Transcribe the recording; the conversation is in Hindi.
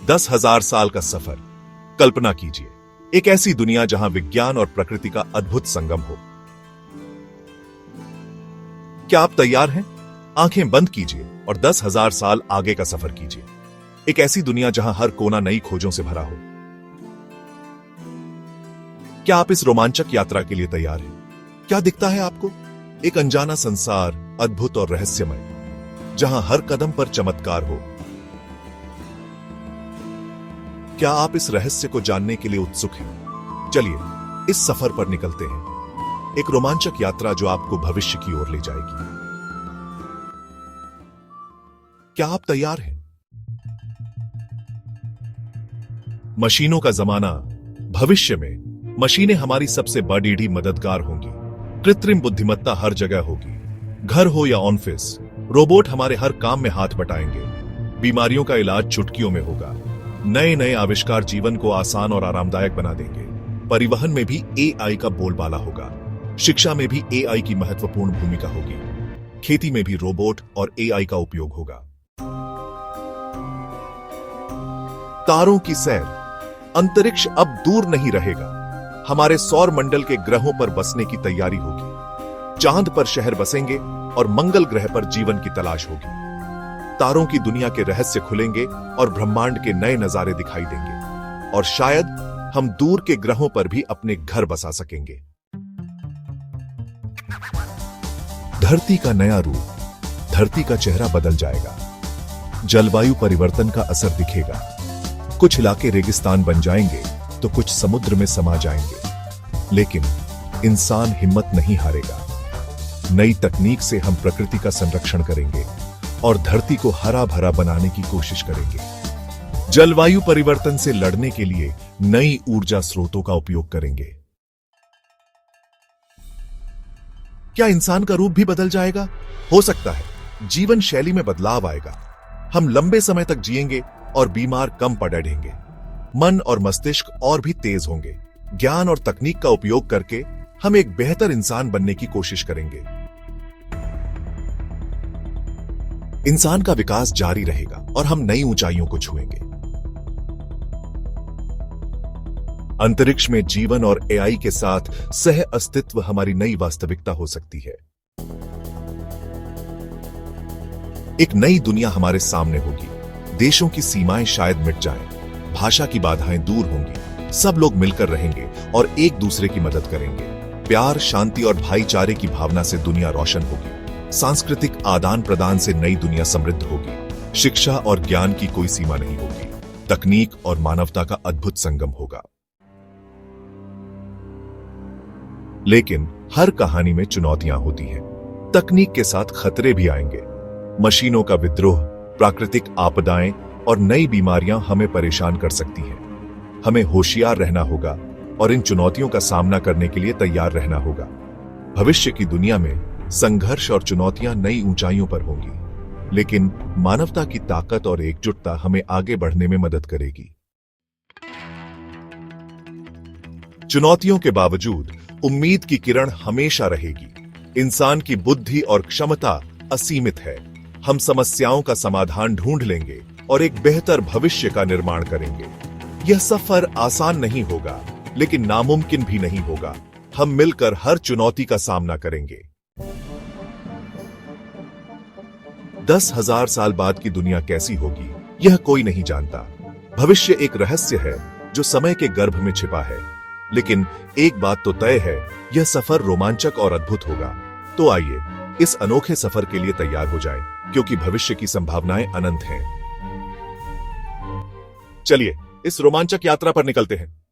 10,000 साल का सफर। कल्पना कीजिए, एक ऐसी दुनिया जहां विज्ञान और प्रकृति का अद्भुत संगम हो। क्या आप तैयार हैं? आंखें बंद कीजिए और 10,000 साल आगे का सफर कीजिए। एक ऐसी दुनिया जहां हर कोना नई खोजों से भरा हो। क्या आप इस रोमांचक यात्रा के लिए तैयार हैं? क्या दिखता है आपको? एक अनजाना संसार, अद्भुत और रहस्यमय, जहां हर कदम पर चमत्कार हो। क्या आप इस रहस्य को जानने के लिए उत्सुक हैं? चलिए इस सफर पर निकलते हैं, एक रोमांचक यात्रा जो आपको भविष्य की ओर ले जाएगी। क्या आप तैयार हैं? मशीनों का जमाना। भविष्य में मशीनें हमारी सबसे बड़ी मददगार होंगी। कृत्रिम बुद्धिमत्ता हर जगह होगी। घर हो या ऑफिस, रोबोट हमारे हर काम में हाथ बटाएंगे। बीमारियों का इलाज चुटकियों में होगा। नए नए आविष्कार जीवन को आसान और आरामदायक बना देंगे। परिवहन में भी एआई का बोलबाला होगा। शिक्षा में भी एआई की महत्वपूर्ण भूमिका होगी। खेती में भी रोबोट और एआई का उपयोग होगा। तारों की सैर। अंतरिक्ष अब दूर नहीं रहेगा। हमारे सौर मंडल के ग्रहों पर बसने की तैयारी होगी। चांद पर शहर बसेंगे और मंगल ग्रह पर जीवन की तलाश होगी। तारों की दुनिया के रहस्य खुलेंगे और ब्रह्मांड के नए नजारे दिखाई देंगे। और शायद हम दूर के ग्रहों पर भी अपने घर बसा सकेंगे। धरती का नया रूप। धरती का चेहरा बदल जाएगा। जलवायु परिवर्तन का असर दिखेगा। कुछ इलाके रेगिस्तान बन जाएंगे तो कुछ समुद्र में समा जाएंगे। लेकिन इंसान हिम्मत नहीं हारेगा। नई तकनीक से हम प्रकृति का संरक्षण करेंगे और धरती को हरा भरा बनाने की कोशिश करेंगे। जलवायु परिवर्तन से लड़ने के लिए नई ऊर्जा स्रोतों का उपयोग करेंगे। क्या इंसान का रूप भी बदल जाएगा? हो सकता है जीवन शैली में बदलाव आएगा। हम लंबे समय तक जिएंगे और बीमार कम पड़ेंगे। मन और मस्तिष्क और भी तेज होंगे। ज्ञान और तकनीक का उपयोग करके हम एक बेहतर इंसान बनने की कोशिश करेंगे। इंसान का विकास जारी रहेगा और हम नई ऊंचाइयों को छुएंगे। अंतरिक्ष में जीवन और एआई के साथ सह अस्तित्व हमारी नई वास्तविकता हो सकती है। एक नई दुनिया हमारे सामने होगी। देशों की सीमाएं शायद मिट जाएं, भाषा की बाधाएं दूर होंगी। सब लोग मिलकर रहेंगे और एक दूसरे की मदद करेंगे। प्यार, शांति और भाईचारे की भावना से दुनिया रोशन होगी। सांस्कृतिक आदान प्रदान से नई दुनिया समृद्ध होगी। शिक्षा और ज्ञान की कोई सीमा नहीं होगी। तकनीक और मानवता का अद्भुत संगम होगा। लेकिन हर कहानी में चुनौतियां होती हैं। तकनीक के साथ खतरे भी आएंगे। मशीनों का विद्रोह, प्राकृतिक आपदाएं और नई बीमारियां हमें परेशान कर सकती हैं। हमें होशियार रहना होगा और इन चुनौतियों का सामना करने के लिए तैयार रहना होगा। भविष्य की दुनिया में संघर्ष और चुनौतियां नई ऊंचाइयों पर होंगी, लेकिन मानवता की ताकत और एकजुटता हमें आगे बढ़ने में मदद करेगी। चुनौतियों के बावजूद उम्मीद की किरण हमेशा रहेगी। इंसान की बुद्धि और क्षमता असीमित है। हम समस्याओं का समाधान ढूंढ लेंगे और एक बेहतर भविष्य का निर्माण करेंगे। यह सफर आसान नहीं होगा, लेकिन नामुमकिन भी नहीं होगा। हम मिलकर हर चुनौती का सामना करेंगे। 10,000 साल बाद की दुनिया कैसी होगी, यह कोई नहीं जानता। भविष्य एक रहस्य है जो समय के गर्भ में छिपा है। लेकिन एक बात तो तय है, यह सफर रोमांचक और अद्भुत होगा। तो आइए इस अनोखे सफर के लिए तैयार हो जाएं, क्योंकि भविष्य की संभावनाएं अनंत हैं। चलिए इस रोमांचक यात्रा पर निकलते हैं।